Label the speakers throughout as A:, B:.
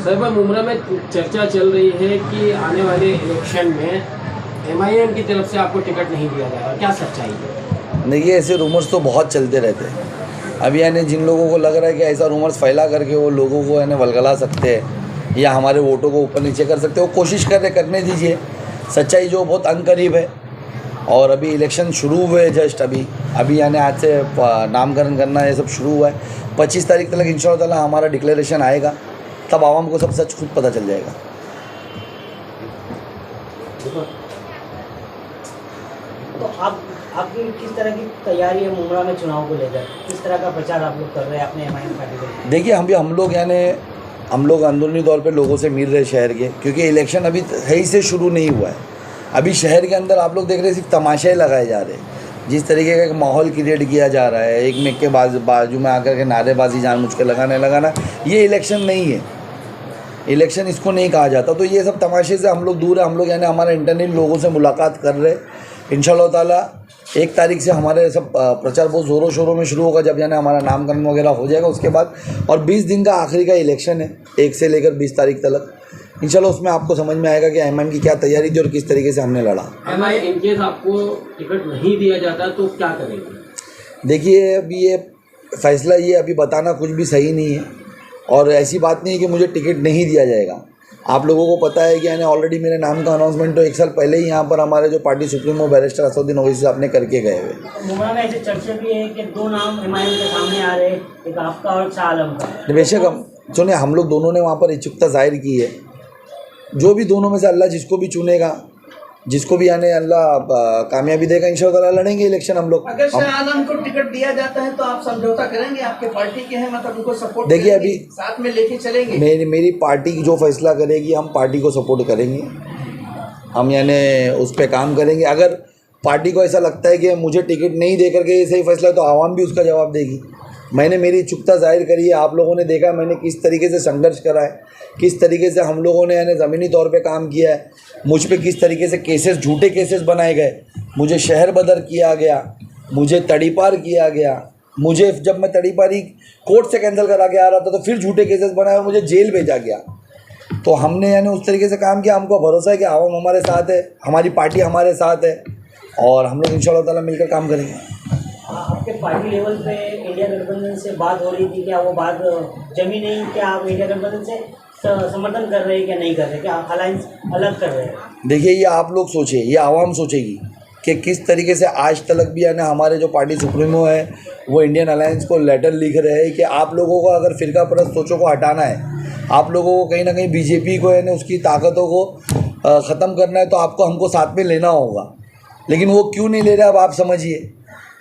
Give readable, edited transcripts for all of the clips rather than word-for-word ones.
A: Sir Mumbra में चर्चा चल रही है कि आने वाले इलेक्शन में MIM की तरफ से आपको टिकट नहीं दिया जाएगा, क्या सच्चाई है?
B: नहीं, ये ऐसे रूमर्स तो बहुत चलते रहते हैं। अभी यानी जिन लोगों को लग रहा है कि ऐसा रूमर्स फैला करके वो लोगों को यानी वलगला सकते हैं या हमारे वोटों को ऊपर नीचे कर सकते हैं, वो कोशिश करने दीजिए। सच्चाई जो बहुत अनकरीब है और अभी इलेक्शन शुरू हुए जस्ट अभी यानी आज से नामकरण करना ये सब शुरू हुआ है। 25 तारीख तक इंशाअल्लाह ताला हमारा डिक्लेरेशन आएगा, तब आवाम को सब सच खुद पता चल जाएगा।
C: तो आपकी किस तरह की तैयारी है मुमरा में चुनाव को लेकर? किस तरह का प्रचार आप लोग कर रहे हैं अपने MIM पार्टी को?
B: देखिए हम लोग अंदरूनी तौर पे लोगों से मिल रहे शहर के, क्योंकि इलेक्शन अभी सही से शुरू नहीं हुआ है। अभी शहर के अंदर आप लोग देख रहे हैं सिर्फ तमाशे लगाए जा रहे हैं। जिस तरीके का एक माहौल क्रिएट किया जा रहा है, एक मेक के बाजू में आकर के नारेबाजी जानबूझ के लगाना, ये इलेक्शन नहीं है। इलेक्शन इसको नहीं कहा जाता। तो ये सब तमाशे से हम लोग दूर है। हम लोग यानी हमारे इंटरनल लोगों से मुलाकात कर रहे हैं। इंशाअल्लाह ताला 1 तारीख से हमारे सब प्रचार बहुत ज़ोरों शोरों में शुरू होगा, जब यानी हमारा नामकरण वगैरह हो जाएगा उसके बाद। और 20 दिन का आखिरी का इलेक्शन है, 1 से लेकर 20 तारीख तक। इंशाल्लाह उसमें आपको समझ में आएगा कि MIM की क्या तैयारी थी और किस तरीके से हमने लड़ा।
A: MIM इन केस आपको टिकट नहीं दिया जाता तो क्या करेंगे?
B: देखिए, अभी ये फैसला ये अभी बताना कुछ भी सही नहीं है और ऐसी बात नहीं है कि मुझे टिकट नहीं दिया जाएगा। आप लोगों को पता है कि यानी ऑलरेडी मेरे नाम का अनाउंसमेंट तो 1 साल पहले ही यहाँ पर हमारे जो party supremo barrister Asaduddin Owaisi साहब ने करके गए हुए।
C: मुमरा में ऐसे चर्चा भी है कि 2 नाम MIM के सामने आ रहे हैं, एक आपका और शाह आलम का।
B: बेशक सुनिए, हम लोग दोनों ने वहाँ पर इच्छुकता जाहिर की है। जो भी दोनों में से अल्लाह जिसको भी चुनेगा, जिसको भी यानी अल्लाह कामयाबी देगा, इंशाअल्लाह लड़ेंगे इलेक्शन हम लोग।
D: अगर शाह आलम को टिकट दिया जाता है तो आप समझौता करेंगे? आपके पार्टी के हैं, मतलब उनको सपोर्ट
B: देखिए, अभी
D: साथ में लेके चलेंगे?
B: मेरी पार्टी जो फैसला करेगी हम पार्टी को सपोर्ट करेंगे। हम यानी उस पर काम करेंगे। अगर पार्टी को ऐसा लगता है कि मुझे टिकट नहीं दे करके ये सही फैसला है, तो आवाम भी उसका जवाब देगी। मैंने मेरी इच्छुकता जाहिर करी है। आप लोगों ने देखा मैंने किस तरीके से संघर्ष करा है, किस तरीके से हम लोगों ने यानी ज़मीनी तौर पे काम किया है। मुझ पे किस तरीके से केसेस, झूठे केसेस बनाए गए, मुझे शहर बदर किया गया, मुझे तड़ीपार किया गया। मुझे जब मैं तड़ीपारी कोर्ट से कैंसिल करा के आ रहा था तो फिर झूठे केसेस बनाए और मुझे जेल भेजा गया। तो हमने यानी उस तरीके से काम किया। हमको भरोसा है कि आवाम हमारे साथ है, हमारी पार्टी हमारे साथ है और हम लोग इंशाअल्लाह ताला मिलकर काम करेंगे।
C: आपके पार्टी लेवल पे इंडिया गठबंधन से बात हो रही थी, क्या वो बात जमी नहीं? क्या आप इंडिया गठबंधन से समर्थन कर रहे हैं क्या नहीं कर रहे? क्या अलायंस अलग कर रहे हैं?
B: देखिए, ये आप लोग सोचिए, ये आवाम सोचेगी कि किस तरीके से आज तक भी यानी हमारे जो पार्टी सुप्रीमो है वो इंडियन अलायंस को लेटर लिख रहे हैं कि आप लोगों को अगर फ़िरका परस्त सोचों को हटाना है, आप लोगों को कहीं ना कहीं बीजेपी को यानी उसकी ताकतों को ख़त्म करना है, तो आपको हमको साथ में लेना होगा। लेकिन वो क्यों नहीं ले रहा, अब आप समझिए।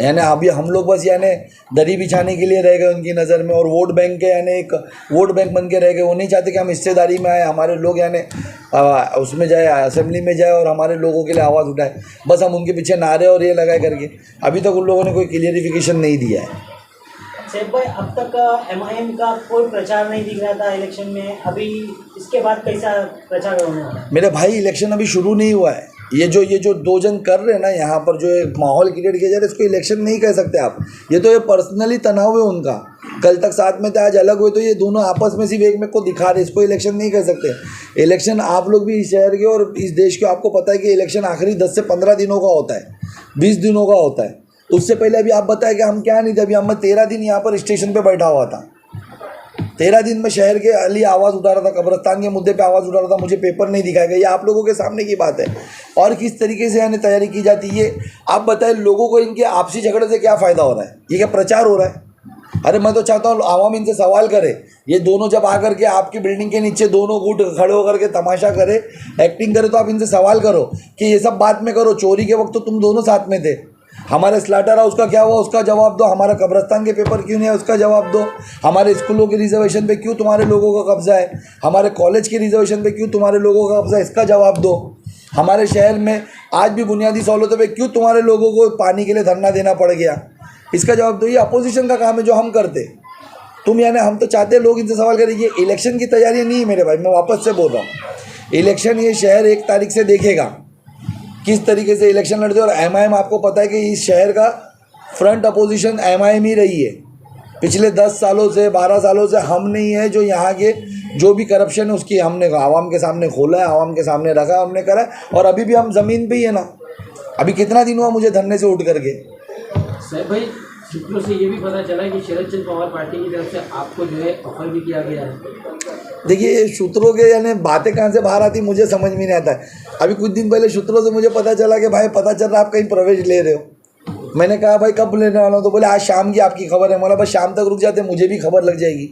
B: यानी अभी हम लोग बस यानी दरी बिछाने के लिए रह गए उनकी नज़र में और वोट बैंक के यानी एक वोट बैंक बन के रह गए। वो नहीं चाहते कि हम हिस्सेदारी में आए, हमारे लोग यानी उसमें जाए, असेंबली में जाए और हमारे लोगों के लिए आवाज़ उठाए। बस हम उनके पीछे नारे और ये लगाए करके अभी तक उन लोगों ने कोई क्लियरिफिकेशन नहीं दिया है।
C: सैफ भाई, अब तक MIM का कोई प्रचार नहीं दिख रहा था इलेक्शन में, अभी इसके बाद कैसा प्रचार होने वाला है?
B: मेरे भाई, इलेक्शन अभी शुरू नहीं हुआ है। ये जो 2 जन कर रहे हैं ना यहाँ पर, जो एक माहौल क्रिएट किया जा रहा है, इसको इलेक्शन नहीं कह सकते आप। ये तो ये पर्सनली तनाव है उनका। कल तक साथ में थे, आज अलग हुए, तो ये दोनों आपस में सिर्फ एक में को दिखा रहे, इसको इलेक्शन नहीं कह सकते। इलेक्शन आप लोग भी इस शहर के और इस देश के, आपको पता है कि इलेक्शन आखिरी 10 से 15 दिनों का होता है, 20 दिनों का होता है। उससे पहले अभी आप बताएं कि हम क्या नहीं थे। अभी हम 13 दिन यहाँ पर स्टेशन पर बैठा हुआ था। 13 दिन में शहर के लिए आवाज़ उठा रहा था, कब्रस्तान के मुद्दे पे आवाज़ उठा रहा था। मुझे पेपर नहीं दिखाया गया। ये आप लोगों के सामने की बात है। और किस तरीके से यानी तैयारी की जाती है, ये आप बताएं। लोगों को इनके आपसी झगड़े से क्या फ़ायदा हो रहा है? ये क्या प्रचार हो रहा है? अरे मैं तो चाहता हूँ आवाम इनसे सवाल करे। ये दोनों जब आकर के आपकी बिल्डिंग के नीचे दोनों गुट खड़े होकर के तमाशा करे, एक्टिंग करे, तो आप इनसे सवाल करो कि ये सब बात में करो। चोरी के वक्त तो तुम दोनों साथ में थे। हमारे स्लाटर हाउस का क्या हुआ, उसका जवाब दो। हमारा कब्रस्तान के पेपर क्यों नहीं है, उसका जवाब दो। हमारे स्कूलों के रिजर्वेशन पे क्यों तुम्हारे लोगों का कब्जा है, हमारे कॉलेज के रिजर्वेशन पे क्यों तुम्हारे लोगों का कब्जा है, इसका जवाब दो। हमारे शहर में आज भी बुनियादी सहूलतों पे क्यों तुम्हारे लोगों को पानी के लिए धरना देना पड़ गया, इसका जवाब दो। ये अपोजिशन का काम है जो हम करते। तुम यानी हम तो चाहते लोग इनसे सवाल करेंगे। इलेक्शन की तैयारी नहीं है मेरे भाई, मैं वापस से बोल रहा हूँ। इलेक्शन ये शहर 1 तारीख से देखेगा किस तरीके से इलेक्शन लड़ते। और MIM आपको पता है कि इस शहर का फ्रंट अपोजिशन MIM ही रही है। पिछले 10 सालों से 12 सालों से हम नहीं है जो यहाँ के जो भी करप्शन है उसकी हमने आवाम के सामने खोला है, आवाम के सामने रखा, हमने करा है। और अभी भी हम ज़मीन पे ही है ना। अभी कितना दिन हुआ मुझे धरने से उठ करके।
A: साहब भाई, सूत्रों से ये भी पता चला कि शरद चंद्र पवार पार्टी की तरफ से आपको जो है ऑफर भी किया गया है।
B: देखिए, ये सूत्रों के यानी बातें कहाँ से बाहर आती मुझे समझ में नहीं आता है। अभी कुछ दिन पहले सूत्रों से मुझे पता चला कि भाई पता चल रहा है आप कहीं प्रवेश ले रहे हो। मैंने कहा भाई कब लेने वाला हूँ, तो बोले आज शाम की आपकी खबर है। बोला बस शाम तक रुक जाते, मुझे भी खबर लग जाएगी।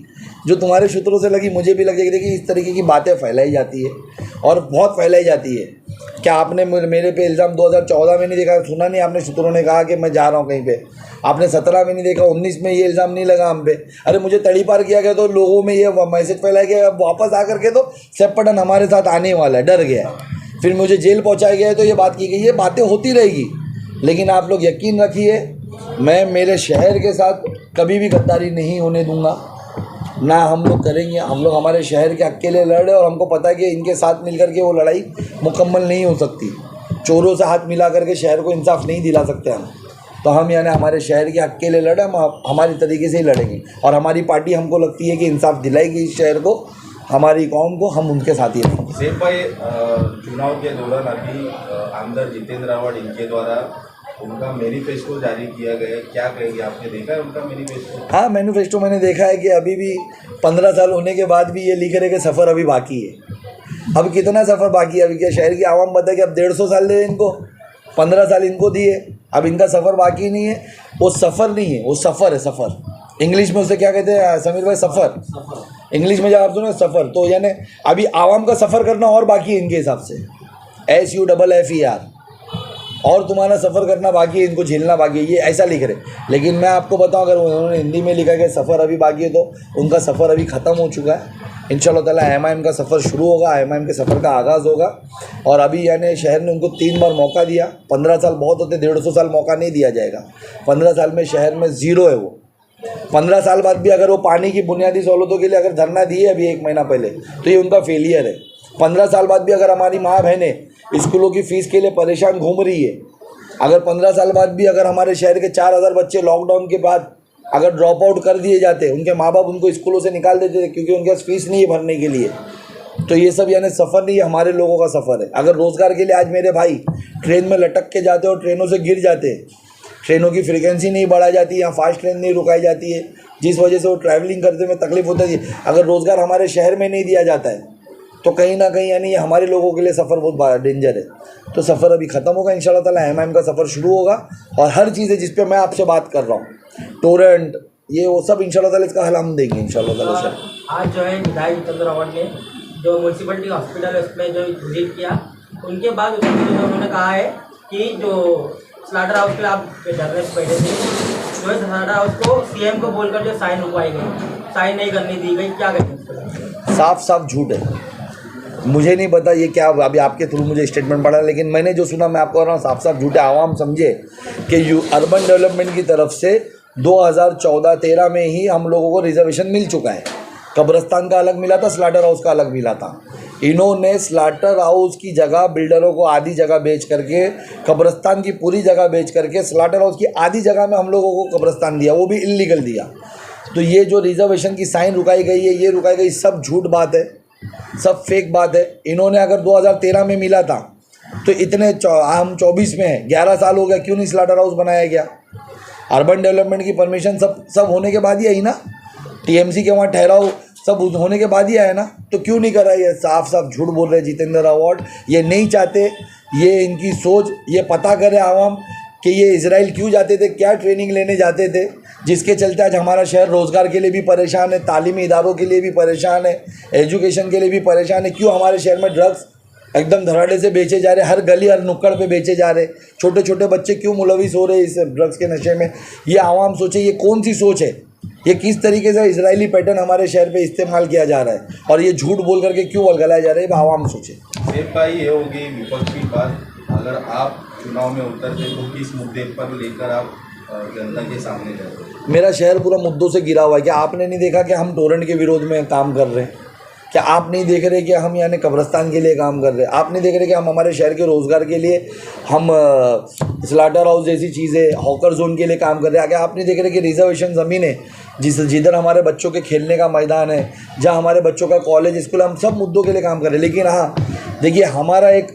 B: जो तुम्हारे सूत्रों से लगी मुझे भी लग जाएगी। देखिए, इस तरीके की बातें फैलाई जाती है और बहुत फैलाई जाती है। क्या आपने मेरे पे इल्ज़ाम 2014 में नहीं देखा, सुना नहीं आपने सूत्रों ने कहा कि मैं जा रहा हूँ कहीं पे? आपने 17 में नहीं देखा, 19 में ये इल्ज़ाम नहीं लगा हम पे? अरे मुझे तड़ी पार किया गया तो लोगों में ये मैसेज फैलाया गया अब वापस आकर के तो सेफ पटन हमारे साथ आने वाला है, डर गया है। फिर मुझे जेल पहुँचाया गया है तो ये बात की गई। ये बातें होती रहेगी, लेकिन आप लोग यकीन रखिए मैं मेरे शहर के साथ कभी भी गद्दारी नहीं होने दूंगा, ना हम लोग करेंगे। हम लोग हमारे शहर के हक के लिए लड़ रहे और हमको पता है कि इनके साथ मिलकर के वो लड़ाई मुकम्मल नहीं हो सकती। चोरों से हाथ मिला करके शहर को इंसाफ नहीं दिला सकते हम। तो हम यानी हमारे शहर के हक के लिए लड़े, हम हमारी तरीके से ही लड़ेंगे और हमारी पार्टी हमको लगती है कि इंसाफ दिलाएगी इस शहर को, हमारी कौम को। हम उनके साथ ही रहेंगे।
E: सेफ भाई, चुनाव के दौरान अभी आमदार जितेंद्र रावत इनके द्वारा उनका मैनिफेस्टो जारी किया गया है, क्या कहेंगे? आपने देखा है उनका मैनिफेस्टो?
B: हाँ, मैनिफेस्टो मैंने देखा है कि अभी भी 15 साल होने के बाद भी ये लिख रहे कि सफ़र अभी बाकी है। अब कितना सफ़र बाकी है? अभी क्या शहर की आवाम बताए कि अब 150 साल दे इनको, 15 साल इनको दिए, अब इनका सफ़र बाकी नहीं है। वो सफ़र नहीं है, वो सफ़र है, सफ़र। इंग्लिश में उसे क्या कहते हैं समीर भाई? सफ़र। इंग्लिश में जब आप सुनो सफ़र, तो यानी अभी आवाम का सफ़र करना और बाकी है इनके हिसाब से, SUFFER, और तुम्हारा सफ़र करना बाकी है, इनको झेलना बाकी है, ये ऐसा लिख रहे। लेकिन मैं आपको बताऊं, अगर उन्होंने हिंदी में लिखा कि सफ़र अभी बाकी है तो उनका सफ़र अभी ख़त्म हो चुका है। इंशाल्लाह ताला MIM का सफ़र शुरू होगा, MIM के सफ़र का आगाज़ होगा। और अभी यानी शहर ने उनको 3 बार मौका दिया। 15 साल बहुत होते, 150 साल मौका नहीं दिया जाएगा। 15 साल में शहर में ज़ीरो है वो। 15 साल बाद भी अगर वो पानी की बुनियादी सहूलतों के लिए अगर धरना दिए अभी 1 महीना पहले, तो ये उनका फेलियर है। 15 साल बाद भी अगर हमारी माँ बहनें स्कूलों की फ़ीस के लिए परेशान घूम रही है, अगर 15 साल बाद भी अगर हमारे शहर के 4000 बच्चे लॉकडाउन के बाद अगर ड्रॉप आउट कर दिए जाते, उनके माँ बाप उनको स्कूलों से निकाल देते थे क्योंकि उनके पास फ़ीस नहीं है भरने के लिए, तो ये सब यानी सफ़र नहीं है, हमारे लोगों का सफ़र है। अगर रोज़गार के लिए आज मेरे भाई ट्रेन में लटक के जाते और ट्रेनों से गिर जाते, ट्रेनों की फ्रिक्वेंसी नहीं बढ़ाई जाती, यहाँ फास्ट ट्रेन नहीं रुकाई जाती है, जिस वजह से वो ट्रैवलिंग करने में तकलीफ होती है, अगर रोज़गार हमारे शहर में नहीं दिया जाता है तो कहीं ना कहीं यानी हमारे लोगों के लिए सफ़र बहुत डेंजर है। तो सफ़र अभी ख़त्म होगा, इंशाल्लाह ताला MIM का सफ़र शुरू होगा। और हर चीज़ है जिस पे मैं आपसे बात कर रहा हूँ, टोरेंट, ये वो सब इंशाल्लाह ताला इसका हल हम देंगे इंशाल्लाह ताला से।
C: आज जो है विधायक जितेंद्र रावत ने जो म्यूनसिपलिटी हॉस्पिटल है उसमें जो विजिट किया, उनके बाद उन्होंने कहा है कि जो स्लाटर हाउस के लिए आप धरने से बैठे थे, जो है स्लाटर हाउस को CM को बोलकर जो साइन रुकवाई गई, साइन नहीं करने दी गई, क्या कहेंगे?
B: साफ साफ झूठ है। मुझे नहीं पता ये क्या, अभी आपके थ्रू मुझे स्टेटमेंट पड़ा, लेकिन मैंने जो सुना मैं आपको कह रहा हूँ, साफ साफ झूठ है। आवाम समझे कि अर्बन डेवलपमेंट की तरफ से 2014-13 में ही हम लोगों को रिजर्वेशन मिल चुका है। कब्रस्तान का अलग मिला था, स्लाटर हाउस का अलग मिला था। इन्होंने स्लाटर हाउस की जगह बिल्डरों को आधी जगह बेच करके, कब्रस्तान की पूरी जगह बेच करके स्लाटर हाउस की आधी जगह में हम लोगों को कब्रस्तान दिया, वो भी इल्लीगल दिया। तो ये जो रिजर्वेशन की साइन रुकाई गई है, ये रुकाई गई, सब झूठ बात है, सब फेक बात है। इन्होंने अगर 2013 में मिला था तो इतने हम 24 में है, 11 साल हो गया, क्यों नहीं स्लाटर हाउस बनाया गया? अर्बन डेवलपमेंट की परमिशन सब होने के बाद ही आई ना, TMC के वहाँ ठहराव सब होने के बाद ही आया ना, तो क्यों नहीं कर रहा? ये साफ साफ झूठ बोल रहे जितेंद्र रावत। ये नहीं चाहते, ये इनकी सोच, ये पता करे आवाम कि ये इजराइल क्यों जाते थे, क्या ट्रेनिंग लेने जाते थे, जिसके चलते आज हमारा शहर रोज़गार के लिए भी परेशान है, तालीमी इदारों के लिए भी परेशान है, एजुकेशन के लिए भी परेशान है। क्यों हमारे शहर में ड्रग्स एकदम धड़ाधड़ से बेचे जा रहे, हर गली हर नुक्कड़ पे बेचे जा रहे, छोटे छोटे बच्चे क्यों मुलविस हो रहे इस ड्रग्स के नशे में? ये आवाम सोचे, ये कौन सी सोच है? ये किस तरीके से इजरायली पैटर्न हमारे शहर पे इस्तेमाल किया जा रहा है और ये झूठ बोल करके क्यों वलगलाया जा रहा है? आवाम सोचे।
E: सेफ भाई, ये होगी विपक्ष की बात, अगर आप चुनाव में उतरते तो किस मुद्दे पर लेकर आप जनता के सामने जाते?
B: मेरा शहर पूरा मुद्दों से घिरा हुआ है। क्या आपने नहीं देखा कि हम टोरेंट के विरोध में काम कर रहे हैं? क्या आप नहीं देख रहे कि हम यानी कब्रिस्तान के लिए काम कर रहे हैं? आप नहीं देख रहे कि हम हमारे शहर के रोज़गार के लिए हम स्लाटर हाउस जैसी चीज़ें, हॉकर जोन के लिए काम कर रहे हैं? क्या आप नहीं देख रहे कि रिजर्वेशन ज़मीन है जिधर हमारे बच्चों के खेलने का मैदान है, जहाँ हमारे बच्चों का कॉलेज स्कूल, हम सब मुद्दों के लिए काम कर रहे हैं। लेकिन हाँ देखिए, हमारा एक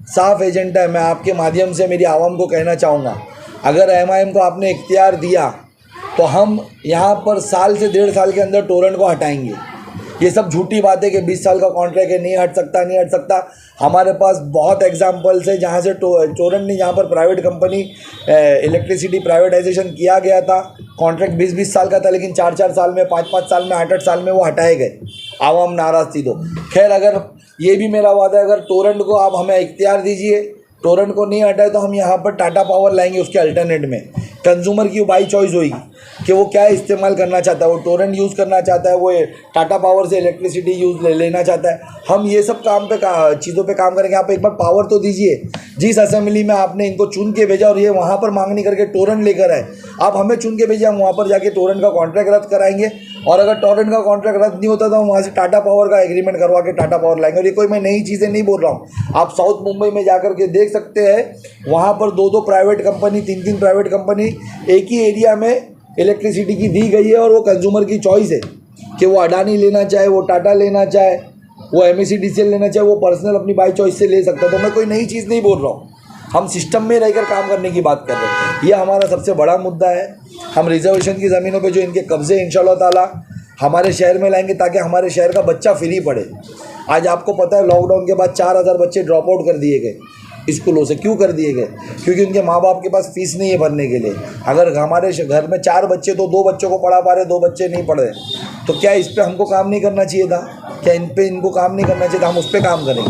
B: साफ एजेंडा है। मैं आपके माध्यम से मेरी आवाम को कहना चाहूँगा, अगर MIM को आपने इख्तियार दिया तो हम यहाँ पर साल से 1.5 साल के अंदर टोरेंट को हटाएंगे। ये सब झूठी बात है कि 20 साल का कॉन्ट्रैक्ट है, नहीं हट सकता। हमारे पास बहुत एग्जांपल्स है जहाँ से टोरेंट ने, जहाँ पर प्राइवेट कंपनी इलेक्ट्रिसिटी प्राइवेटाइजेशन किया गया था, कॉन्ट्रैक्ट 20-20 साल का था, लेकिन 4-4 साल में, 5-5 साल में, 8-8 साल में वो हटाए गए। आवाम नाराज़ थी। तो खैर, अगर ये भी मेरा वादा है, अगर टोरेंट को आप हमें इख्तियार दीजिए, टोरेंट को नहीं हटाए तो हम यहाँ पर टाटा पावर लाएंगे उसके अल्टरनेट में। कंज्यूमर की बाई चॉइस होगी कि वो क्या इस्तेमाल करना चाहता है, वो टोरेंट यूज़ करना चाहता है, वो टाटा पावर से इलेक्ट्रिसिटी लेना चाहता है। हम ये सब चीज़ों पे काम करेंगे। आप एक बार पावर तो दीजिए। जिस असेंबली में आपने इनको चुन के भेजा और ये वहाँ पर मांग नहीं करके टोरेंट लेकर आए, आप हमें चुन के भेजिए, हम वहाँ पर जाके टोरेंट का कॉन्ट्रैक्ट रद्द कराएंगे। और अगर टोरेंट का कॉन्ट्रैक्ट रद्द नहीं होता तो हम वहाँ से टाटा पावर का एग्रीमेंट करवा के टाटा पावर लाएंगे। और ये कोई मैं नई चीज़ें नहीं बोल रहा हूँ, आप साउथ मुंबई में जाकर के देख सकते हैं, वहाँ पर 2-2 प्राइवेट कंपनी, 3-3 प्राइवेट कंपनी एक ही एरिया में इलेक्ट्रिसिटी की दी गई है। और वो कंज्यूमर की चॉइस है कि वो अडानी लेना चाहे, वो टाटा लेना चाहे, वो MECDCL लेना चाहे, वो पर्सनल अपनी बाई चॉइस से ले सकता है। तो मैं कोई नई चीज़ नहीं बोल रहा हूँ, हम सिस्टम में रहकर काम करने की बात कर रहे हैं। ये हमारा सबसे बड़ा मुद्दा है। हम रिजर्वेशन की ज़मीनों पे जो इनके कब्जे इंशाल्लाह ताला हमारे शहर में लाएंगे ताकि हमारे शहर का बच्चा फ्री पढ़े। आज आपको पता है, लॉकडाउन के बाद 4000 बच्चे ड्रॉप आउट कर दिए गए स्कूलों से। क्यों कर दिए गए? क्योंकि उनके माँ बाप के पास फीस नहीं है भरने के लिए। अगर हमारे घर में 4 बच्चे तो 2 बच्चों को पढ़ा पा रहे, 2 बच्चे नहीं पढ़ रहे, तो क्या इस पर हमको काम नहीं करना चाहिए था? क्या इनको काम नहीं करना चाहिए था? हम उस पर काम करेंगे।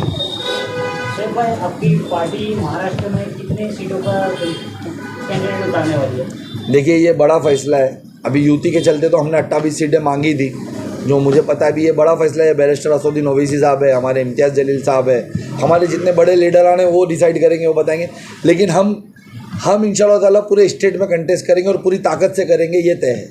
C: शेख भाई, आपकी पार्टी महाराष्ट्र में कितनी सीटों पर कैंडिडेट उतारने वाली है?
B: देखिए, ये बड़ा फैसला है। अभी युति के चलते तो हमने 28 सीटें मांगी थी, जो मुझे पता है अभी ये बड़ा फैसला है। बैरिस्टर असदुद्दीन ओवैसी साहब है, हमारे इम्तियाज़ जलील साहब है, हमारे जितने बड़े लीडर आने वो डिसाइड करेंगे, वो बताएंगे। लेकिन हम इंशाल्लाह ताला पूरे स्टेट में कंटेस्ट करेंगे और पूरी ताकत से करेंगे, ये तय है।